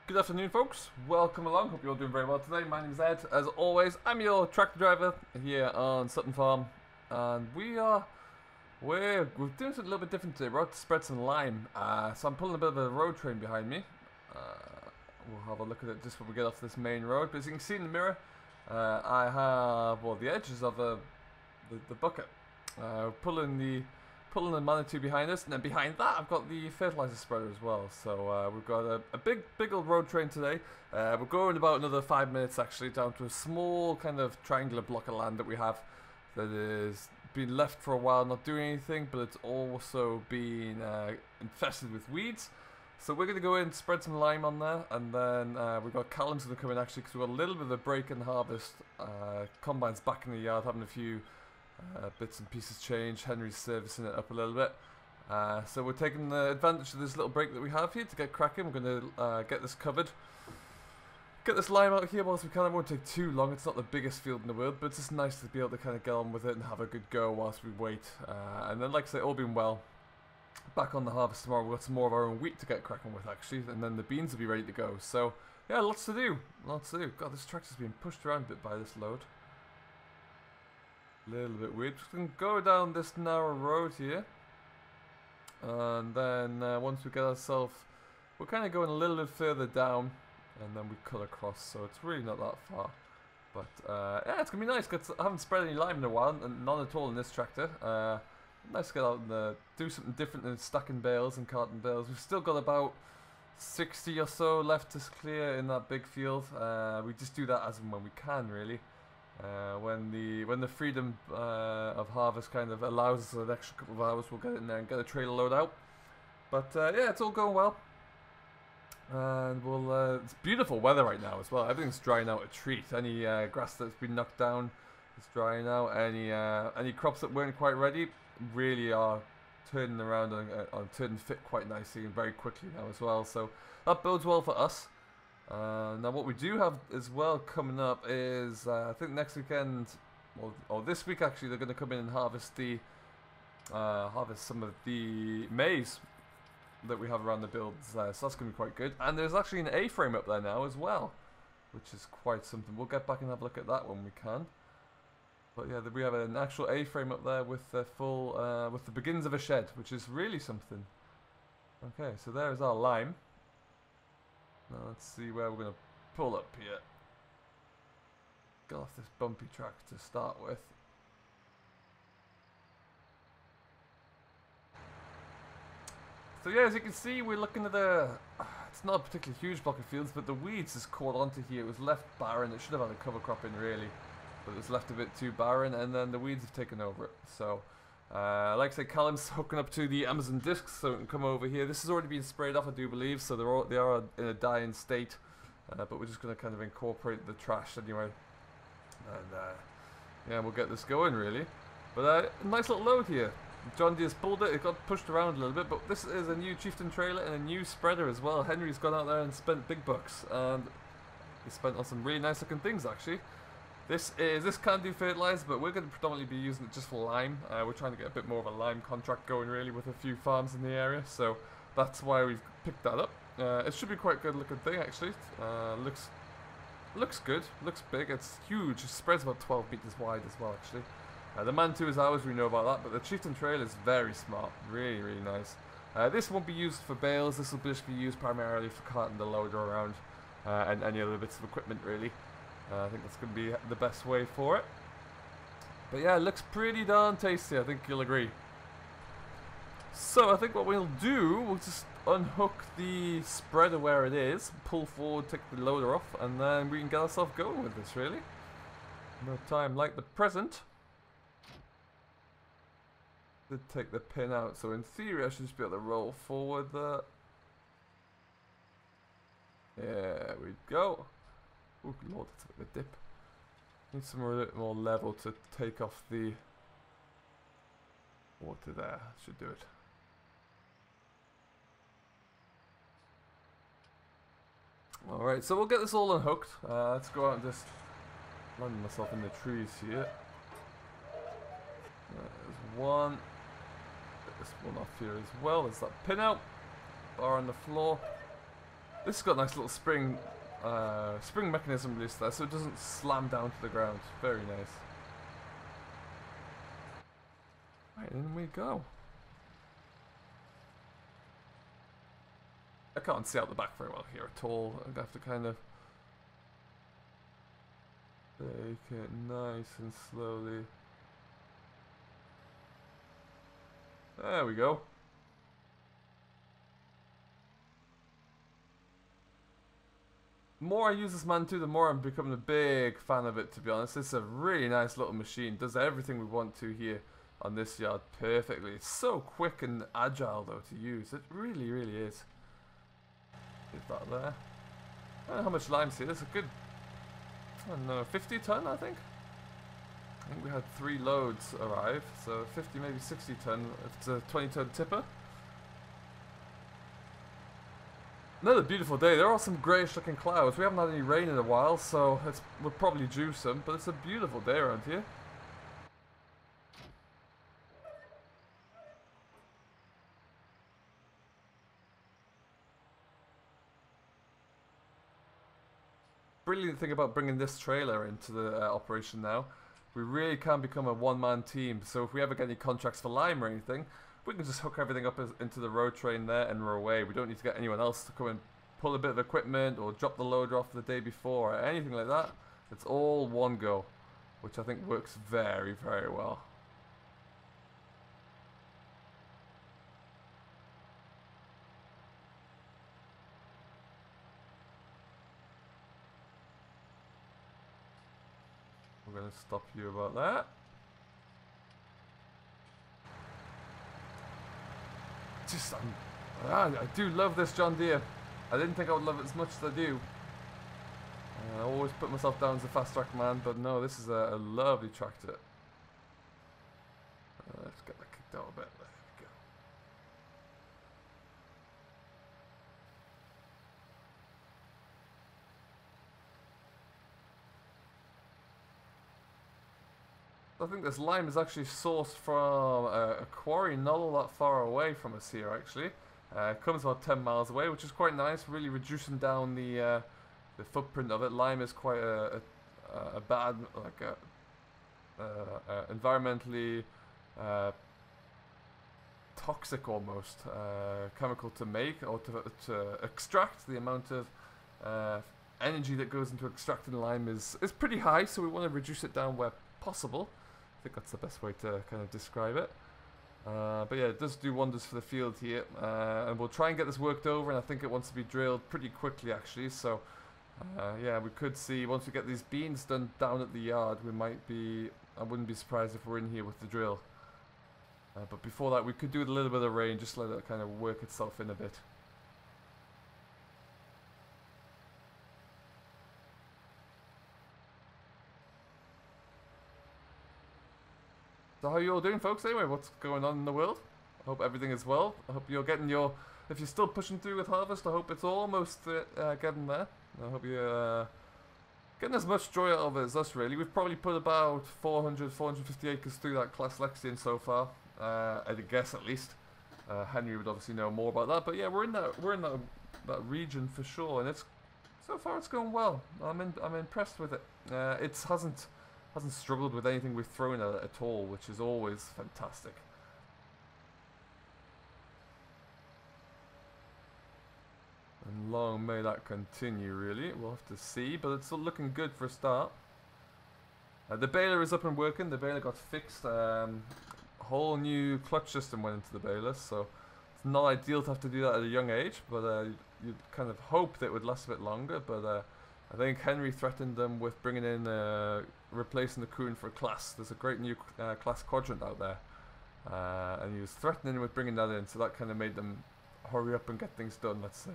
Good afternoon, folks. Welcome along. Hope you're all doing very well today. My name is Ed. As always, I'm your tractor driver here on Sutton Farm, and we're doing something a little bit different today. We're out to spread some lime. So I'm pulling a bit of a road train behind me. We'll have a look at it just when we get off this main road. But as you can see in the mirror, I have the edges of the bucket. Pulling the Manitou behind us, and then behind that I've got the fertilizer spreader as well. So we've got a big old road train today. We're going about another 5 minutes actually down to a small kind of triangular block of land that we have that is been left for a while not doing anything, but it's also been infested with weeds. So we're going to go in, spread some lime on there, and then we've got Callum's going to come in actually because we've got a little bit of a break in the harvest. Combine's back in the yard having a few bits and pieces changed. Henry's servicing it up a little bit. So we're taking advantage of this little break that we have here to get cracking. We're going to get this covered. Get this lime out here whilst we can. It won't take too long. It's not the biggest field in the world, but it's just nice to be able to kind of get on with it and have a good go whilst we wait. And then, like I say, all being well, back on the harvest tomorrow. We've got some more of our own wheat to get cracking with actually, and then the beans will be ready to go. So yeah, lots to do. Lots to do. God, this tractor's being pushed around a bit by this load. Little bit weird. Just gonna go down this narrow road here, and then once we get ourselves, we're kind of going a little bit further down, and then we cut across. So it's really not that far, but yeah, it's gonna be nice. I haven't spread any lime in a while, and none at all in this tractor. Nice to get out and do something different than stacking bales and carting bales. We've still got about 60 or so left to clear in that big field. We just do that as and when we can, really. When the freedom of harvest kind of allows us an extra couple of hours, we'll get in there and get a trailer load out. But yeah, it's all going well, and it's beautiful weather right now as well. Everything's drying out a treat. Any grass that's been knocked down is drying out. Any crops that weren't quite ready really are turning around and turning fit quite nicely and very quickly now as well. So that bodes well for us. Now what we do have as well coming up is I think next weekend, or this week actually, they're going to come in and harvest some of the maize that we have around the builds. So that's going to be quite good. And there's actually an A-frame up there now as well, which is quite something. We'll get back and have a look at that when we can. But yeah, we have an actual A-frame up there with the full with the beginnings of a shed, which is really something. Okay, so there is our lime. Now let's see where we're going to pull up here. Get off this bumpy track to start with. So yeah, as you can see, we're looking at it's not a particularly huge block of fields, but the weeds has caught onto here. It was left barren. It should have had a cover crop in really, but it was left a bit too barren, and then the weeds have taken over it. So like I say, Callum's hooking up to the Amazon discs so it can come over here. This has already been sprayed off, I do believe, so they are in a dying state. But we're just going to kind of incorporate the trash anyway, and yeah, we'll get this going really. But a nice little load here. John Deere's pulled it. It got pushed around a little bit, but this is a new Chieftain trailer and a new spreader as well. Henry's gone out there and spent big bucks, and he spent on some really nice looking things actually. This can do fertilizer, but we're going to predominantly be using it just for lime. We're trying to get a bit more of a lime contract going really with a few farms in the area, so that's why we've picked that up. It should be quite a good looking thing actually. Looks good, looks big, it's huge. It spreads about 12 meters wide as well actually. The Manitou is ours, we know about that, but the Chieftain trailer is very smart, really nice. This won't be used for bales, this will just be used primarily for carting the loader around and any other bits of equipment really. I think that's going to be the best way for it. But yeah, it looks pretty darn tasty, I think you'll agree. So I think what we'll do, we'll just unhook the spreader where it is, pull forward, take the loader off, and then we can get ourselves going with this really. No time like the present. Did take the pin out, so in theory I should just be able to roll forward there. There we go. Oh lord, that's a bit of a dip. Need some more level to take off the water there. Should do it. Alright, so we'll get this all unhooked. Let's go out and just land myself in the trees here. There's one. Get this one off here as well. There's that pin out. Bar on the floor. This has got a nice little spring mechanism release there, so it doesn't slam down to the ground. Very nice. Right, in we go. I can't see out the back very well here at all. I'm gonna have to kind of take it nice and slowly. There we go. The more I use this man too, the more I'm becoming a big fan of it, to be honest. It's a really nice little machine. Does everything we want to here on this yard perfectly. It's so quick and agile though to use. It really, really is. Get that there. I don't know how much lime's here. There's a good, I don't know, 50 ton I think? I think we had 3 loads arrive, so 50, maybe 60 ton if it's a 20 ton tipper. Another beautiful day. There are some greyish looking clouds. We haven't had any rain in a while, so we'll probably due some, but it's a beautiful day around here. Brilliant thing about bringing this trailer into the operation now, we really can become a one-man team. So if we ever get any contracts for lime or anything, we can just hook everything up into the road train there and we're away. We don't need to get anyone else to come and pull a bit of equipment or drop the loader off the day before or anything like that. It's all one go, which I think works very, very well. We're going to stop you about that. Just, I do love this John Deere. I didn't think I would love it as much as I do. I always put myself down as a fast track man, but no, this is a lovely tractor. Let's get that kicked out a bit. There we go. I think this lime is actually sourced from a quarry not all that far away from us here, actually. It comes about 10 miles away, which is quite nice, really reducing down the footprint of it. Lime is quite a bad, like environmentally toxic almost chemical to make or to extract. The amount of energy that goes into extracting lime is pretty high, so we want to reduce it down where possible. I think that's the best way to kind of describe it. But yeah, it does do wonders for the field here, and we'll try and get this worked over, and I think it wants to be drilled pretty quickly actually, so yeah, we could see once we get these beans done down at the yard, we might be, I wouldn't be surprised if we're in here with the drill. But before that we could do with a little bit of rain, just let it kind of work itself in a bit. So how are you all doing, folks? Anyway, what's going on in the world? I hope everything is well. I hope you're getting your, if you're still pushing through with harvest, I hope it's almost getting there. I hope you're getting as much joy out of it as us, really. We've probably put about 400, 450 acres through that Class Lexian so far. I'd guess at least. Henry would obviously know more about that, but yeah, we're in that region for sure, and so far it's going well. I'm impressed with it. It hasn't struggled with anything we've thrown at it at all, which is always fantastic. And long may that continue, really. We'll have to see, but it's looking good for a start. The baler is up and working. The baler got fixed. Whole new clutch system went into the baler, so it's not ideal to have to do that at a young age, but you'd kind of hope that it would last a bit longer, but I think Henry threatened them with bringing in, replacing the Kuhn for Class. There's a great new Class quadrant out there, and he was threatening with bringing that in, so that kind of made them hurry up and get things done, let's say.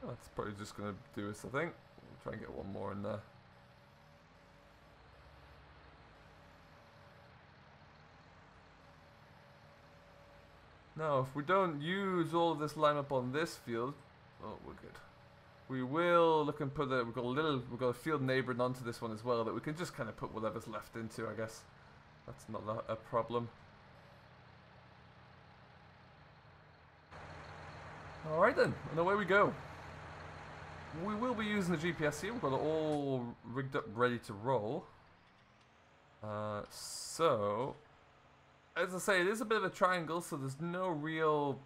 That's probably just going to do us, I think. We'll try and get one more in there. Now, if we don't use all of this lime up on this field, oh, we're good. We will look and put we've got a field neighbouring onto this one as well that we can just kind of put whatever's left into, I guess. That's not a problem. Alright then, and away we go. We will be using the GPS here. We've got it all rigged up, ready to roll. So, as I say, it is a bit of a triangle, so there's no real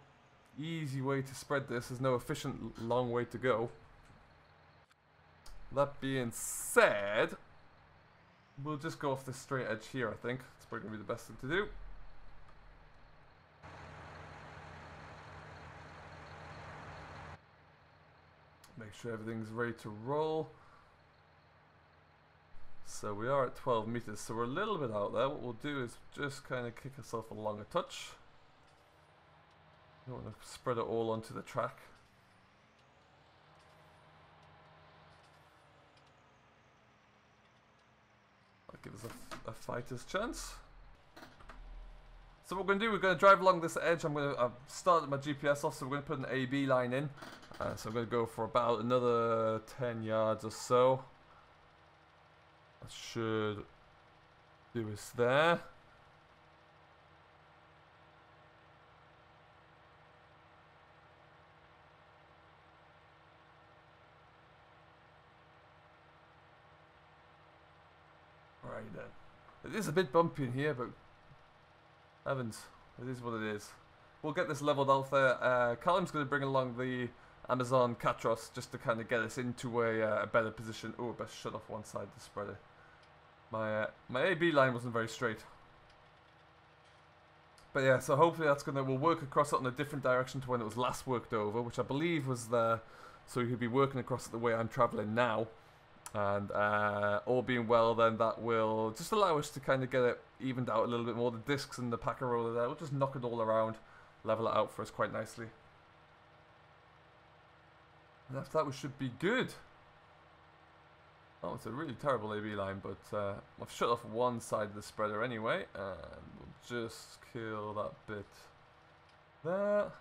easy way to spread this. There's no efficient long way to go. That being said, we'll just go off this straight edge here, I think. It's probably going to be the best thing to do. Make sure everything's ready to roll. So we are at 12 meters, so we're a little bit out there. What we'll do is just kind of kick ourselves along a touch. Don't want to spread it all onto the track. That'll give us a fighter's chance. So what we're going to do, we're going to drive along this edge. I've started my GPS off, so we're going to put an AB line in. So I'm going to go for about another 10 yards or so. That should do us there. Right then. It is a bit bumpy in here, but heavens, it is what it is. We'll get this leveled out there. Callum's going to bring along the Amazon Catros just to kind of get us into a better position. Oh, best shut off one side of the spreader. My AB line wasn't very straight. But yeah, so hopefully we'll work across it in a different direction to when it was last worked over, which I believe was there, so you could be working across it the way I'm travelling now. And all being well, then that will just allow us to kind of get it evened out a little bit more. The discs and the packer roller there, we'll just knock it all around, level it out for us quite nicely. And after that we should be good. Oh, it's a really terrible AB line, but I've shut off one side of the spreader anyway, and we'll just kill that bit there.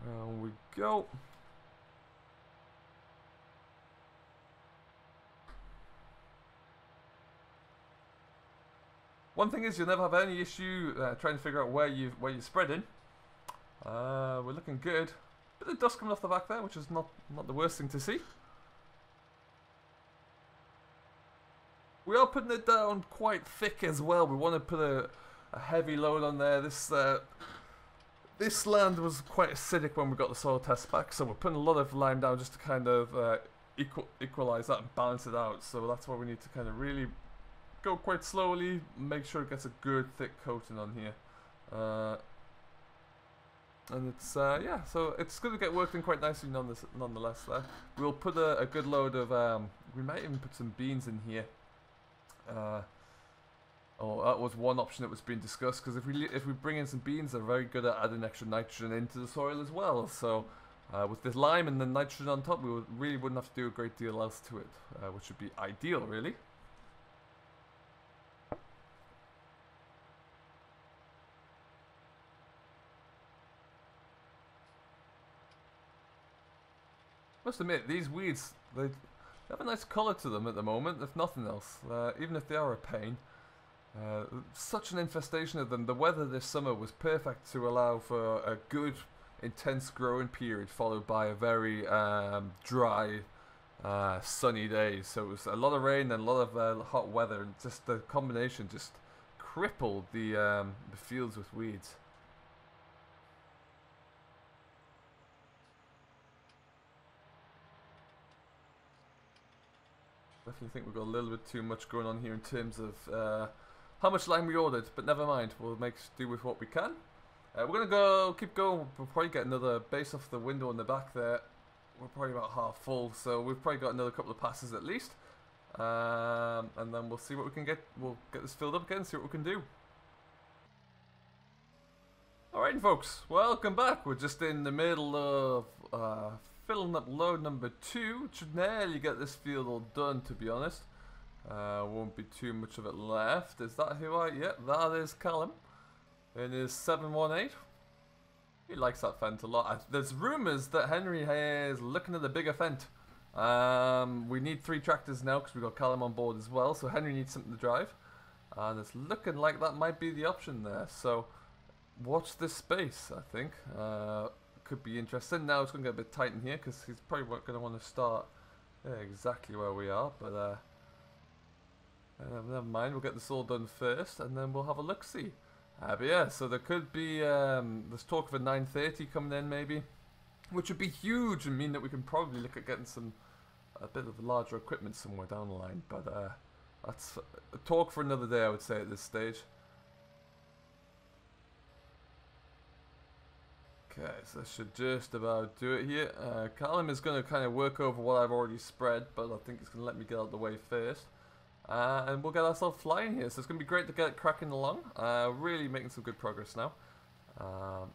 There we go. One thing is, you'll never have any issue trying to figure out where you're spreading. We're looking good. Bit of dust coming off the back there, which is not the worst thing to see. We are putting it down quite thick as well. We want to put a heavy load on there. This land was quite acidic when we got the soil test back, so we're putting a lot of lime down just to kind of equalize that and balance it out. So that's why we need to kind of really go quite slowly, make sure it gets a good thick coating on here. And it's, yeah, so it's going to get worked in quite nicely nonetheless there. We'll put a good load of, we might even put some beans in here. Oh, that was one option that was being discussed, because if we bring in some beans, they're very good at adding extra nitrogen into the soil as well. So with this lime and the nitrogen on top, we really wouldn't have to do a great deal else to it, which would be ideal, really. Must admit, these weeds, they have a nice colour to them at the moment, if nothing else, even if they are a pain. Such an infestation of them. The weather this summer was perfect to allow for a good, intense growing period, followed by a very dry, sunny day. So it was a lot of rain and a lot of hot weather, and just the combination just crippled the fields with weeds. Definitely think we've got a little bit too much going on here in terms of how much lime we ordered, but never mind, we'll make do with what we can. We're gonna keep going. We'll probably get another base off the window in the back there. We're probably about half full, so we've probably got another couple of passes at least. And then we'll see what we can get. We'll get this filled up again, see what we can do. Alright folks, welcome back. We're just in the middle of filling up load number 2. Should nearly get this field all done, to be honest. Won't be too much of it left. Is that who yep, that is Callum. In his 718. He likes that Fent a lot. There's rumours that Henry is looking at the bigger Fent. We need 3 tractors now because we've got Callum on board as well. So Henry needs something to drive. And it's looking like that might be the option there. So watch this space, I think. Could be interesting. Now it's going to get a bit tight in here because he's probably going to want to start exactly where we are. But never mind, we'll get this all done first and then we'll have a look-see. But yeah, so there could be, there's talk of a 930 coming in maybe, which would be huge and mean that we can probably look at getting a bit of larger equipment somewhere down the line. But that's a talk for another day, I would say, at this stage. Okay, so that should just about do it here. Callum is going to kind of work over what I've already spread, but I think he's going to let me get out of the way first. And we'll get ourselves flying here, so it's going to be great to get it cracking along. Really making some good progress now.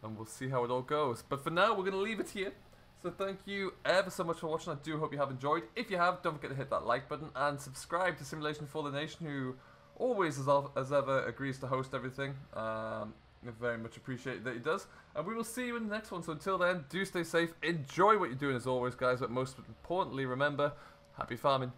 And we'll see how it all goes. But for now, we're going to leave it here. So thank you ever so much for watching. I do hope you have enjoyed. If you have, don't forget to hit that like button and subscribe to Simulation for the Nation, who always, as ever, agrees to host everything. Very much appreciate that he does. And we will see you in the next one. So until then, do stay safe. Enjoy what you're doing as always, guys. But most importantly, remember, happy farming.